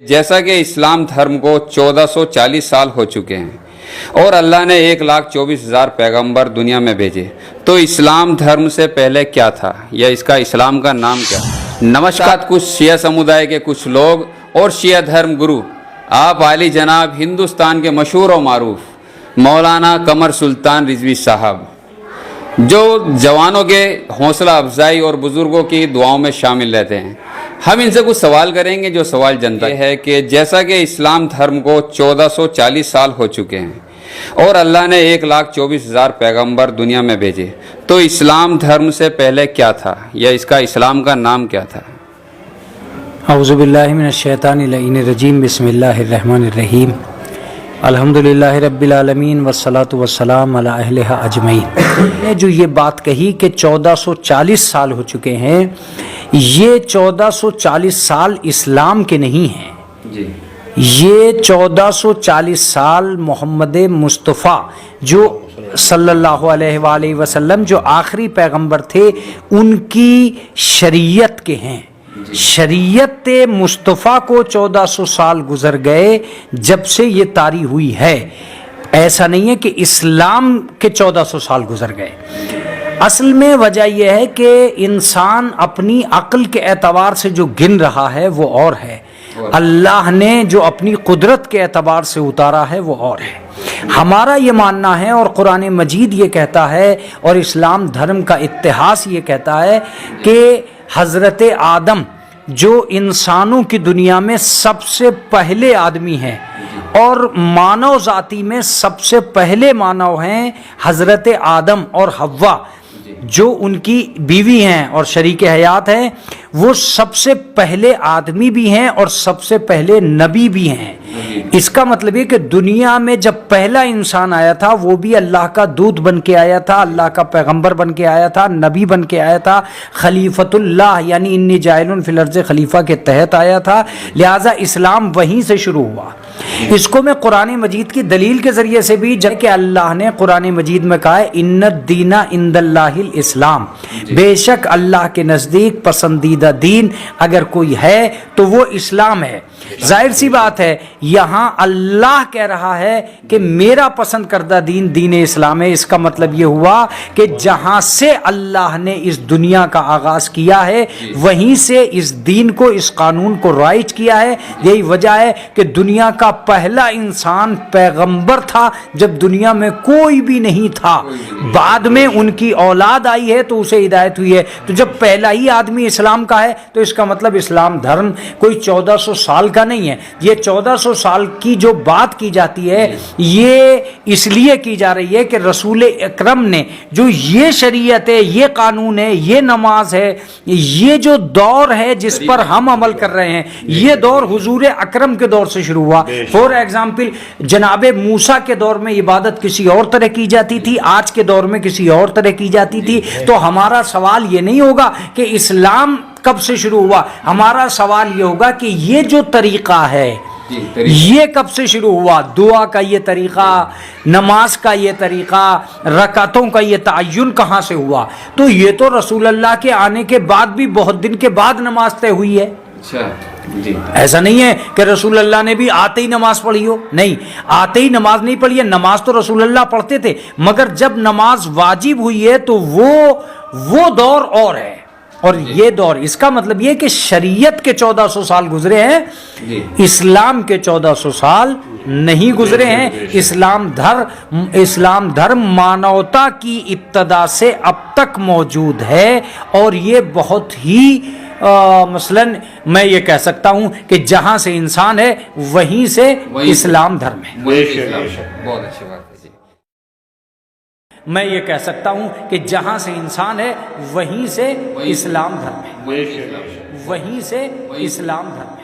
جیسا کہ اسلام دھرم کو 1440 سال ہو چکے ہیں اور اللہ نے 1,24,000 پیغمبر دنیا میں بھیجے، تو اسلام دھرم سے پہلے کیا تھا یا اس کا اسلام کا نام کیا؟ نمسکار، کچھ شیعہ سمودائے کے کچھ لوگ اور شیعہ دھرم گرو آپ عالی جناب ہندوستان کے مشہور و معروف مولانا قمر سلطان رضوی صاحب، جو جوانوں کے حوصلہ افزائی اور بزرگوں کی دعاؤں میں شامل رہتے ہیں، ہم ان سے کچھ سوال کریں گے جو سوال جنتا ہے کہ جیسا کہ اسلام دھرم کو 1440 سال ہو چکے ہیں اور اللہ نے 1,24,000 پیغمبر دنیا میں بھیجے، تو اسلام دھرم سے پہلے کیا تھا یا اس کا اسلام کا نام کیا تھا؟ اعوذ باللہ من الشیطان اللعین الرجیم، بسم اللہ الرحمن الرحیم، الحمدللہ رب العالمین والصلاة والسلام علی اہلہ اجمعین۔ نے جو یہ بات کہی کہ 1440 سال ہو چکے ہیں، یہ 1440 سال اسلام کے نہیں ہیں جی، یہ 1440 سال محمد مصطفیٰ جو صلی اللہ علیہ وآلہ وسلم جو آخری پیغمبر تھے ان کی شریعت کے ہیں۔ شریعت مصطفیٰ کو 1400 سال گزر گئے جب سے یہ طاری ہوئی ہے، ایسا نہیں ہے کہ اسلام کے 1400 سال گزر گئے۔ اصل میں وجہ یہ ہے کہ انسان اپنی عقل کے اعتبار سے جو گن رہا ہے وہ اور ہے، اللہ نے جو اپنی قدرت کے اعتبار سے اتارا ہے وہ اور ہے۔ ہمارا یہ ماننا ہے اور قرآن مجید یہ کہتا ہے اور اسلام دھرم کا اتہاس یہ کہتا ہے کہ حضرت آدم جو انسانوں کی دنیا میں سب سے پہلے آدمی ہیں اور مانو ذاتی میں سب سے پہلے مانو ہیں حضرت آدم اور حوا جو ان کی بیوی ہیں اور شریک حیات ہیں، وہ سب سے پہلے آدمی بھی ہیں اور سب سے پہلے نبی بھی ہیں۔ اس کا مطلب یہ کہ دنیا میں جب پہلا انسان آیا تھا وہ بھی اللہ کا دودھ بن کے آیا تھا، اللہ کا پیغمبر بن کے آیا تھا، نبی بن کے آیا تھا، خلیفۃ اللہ یعنی انی جاعل فی الارض خلیفہ کے تحت آیا تھا، لہٰذا اسلام وہیں سے شروع ہوا۔ اس کو میں قرآن مجید کی دلیل کے ذریعے سے بھی، جب کہ اللہ نے قرآن مجید میں کہا ہے ان الدین عند اللہ الاسلام، بے شک اللہ کے نزدیک پسندیدہ دین اگر کوئی ہے تو وہ اسلام ہے۔ ظاہر سی بات ہے یہاں اللہ کہہ رہا ہے کہ میرا پسند کردہ دین دین اسلام ہے، اس کا مطلب یہ ہوا کہ جہاں سے اللہ نے اس دنیا کا آغاز کیا ہے وہیں سے اس دین کو، اس قانون کو رائج کیا ہے۔ یہی وجہ ہے کہ دنیا کا پہلا انسان پیغمبر تھا جب دنیا میں کوئی بھی نہیں تھا، بعد میں ان کی اولاد آئی ہے تو اسے ہدایت ہوئی ہے۔ تو جب پہلا ہی آدمی اسلام کا ہے تو اس کا مطلب اسلام دھرم کوئی 1400 سال کا نہیں ہے۔ یہ 1400 سال کی جو بات کی جاتی ہے یہ اس لیے کی جا رہی ہے کہ رسول اکرم نے جو یہ شریعت ہے، یہ قانون ہے، یہ نماز ہے، یہ جو دور ہے جس پر ہم عمل کر رہے ہیں، یہ دور حضور اکرم کے دور سے شروع ہوا۔ فور ایگزامپل جناب موسیٰ کے دور میں عبادت کسی اور طرح کی جاتی تھی، آج کے دور میں کسی اور طرح کی جاتی تھی۔ تو ہمارا سوال یہ نہیں ہوگا کہ اسلام کب سے شروع ہوا، ہمارا سوال یہ ہوگا کہ یہ جو طریقہ ہے یہ کب سے شروع ہوا، دعا کا یہ طریقہ، نماز کا یہ طریقہ، رکعتوں کا یہ تعین کہاں سے ہوا؟ تو یہ تو رسول اللہ کے آنے کے بعد بھی بہت دن کے بعد نماز طے ہوئی ہے۔ ایسا نہیں ہے کہ رسول اللہ نے بھی آتے ہی نماز پڑھی ہو، نہیں، آتے ہی نماز نہیں پڑھی ہے، نماز تو رسول اللہ پڑھتے تھے، مگر جب نماز واجب ہوئی ہے تو وہ دور اور ہے اور یہ دور، اس کا مطلب یہ کہ شریعت کے 1400 سال گزرے ہیں، اسلام کے 1400 سال نہیں گزرے ہیں۔ اسلام دھرم مانوتا کی ابتدا سے اب تک موجود ہے اور یہ بہت ہی مثلا میں یہ کہہ سکتا ہوں کہ جہاں سے انسان ہے وہیں سے اسلام دھرم ہے۔ بہت اچھی بات ہے۔ میں یہ کہہ سکتا ہوں کہ جہاں سے انسان ہے وہیں سے اسلام دھرم ہے، وہیں سے اسلام دھرم ہے۔